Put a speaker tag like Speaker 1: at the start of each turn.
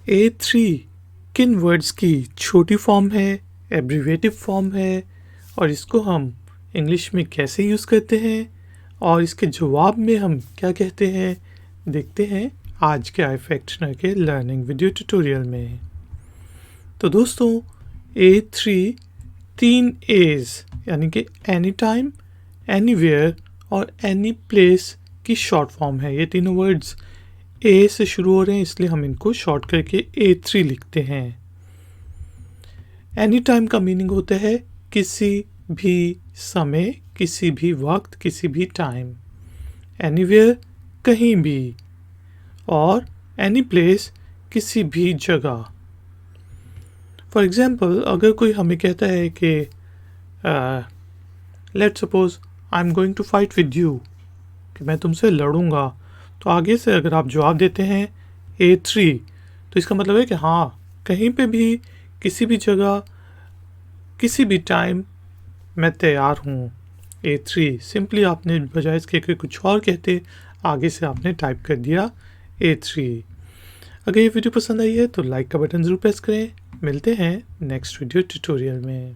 Speaker 1: A3 किन words की छोटी फॉर्म है, एब्रीवेटिव फॉर्म है और इसको हम इंग्लिश में कैसे यूज़ करते हैं और इसके जवाब में हम क्या कहते हैं, देखते हैं आज के iFactioner के लर्निंग वीडियो ट्यूटोरियल में। तो दोस्तों, A3 3 A's यानी कि एनी टाइम, एनीवेयर और एनी प्लेस की शॉर्ट फॉर्म है। ये तीनों वर्ड्स ए से शुरू हो रहे हैं, इसलिए हम इनको शॉर्ट करके A3 लिखते हैं। एनी टाइम का मीनिंग होता है किसी भी समय, किसी भी वक्त, किसी भी टाइम। एनीवेयर कहीं भी, और एनी प्लेस किसी भी जगह। फॉर एग्जाम्पल, अगर कोई हमें कहता है कि let's suppose I am going to fight with you, कि मैं तुमसे लड़ूंगा, तो आगे से अगर आप जवाब देते हैं A3, तो इसका मतलब है कि हाँ, कहीं पे भी, किसी भी जगह, किसी भी टाइम मैं तैयार हूँ। A3 सिंपली आपने बजाय इसके कि कुछ और कहते, आगे से आपने टाइप कर दिया A3। अगर ये वीडियो पसंद आई है तो लाइक का बटन ज़रूर प्रेस करें। मिलते हैं नेक्स्ट वीडियो ट्यूटोरियल में।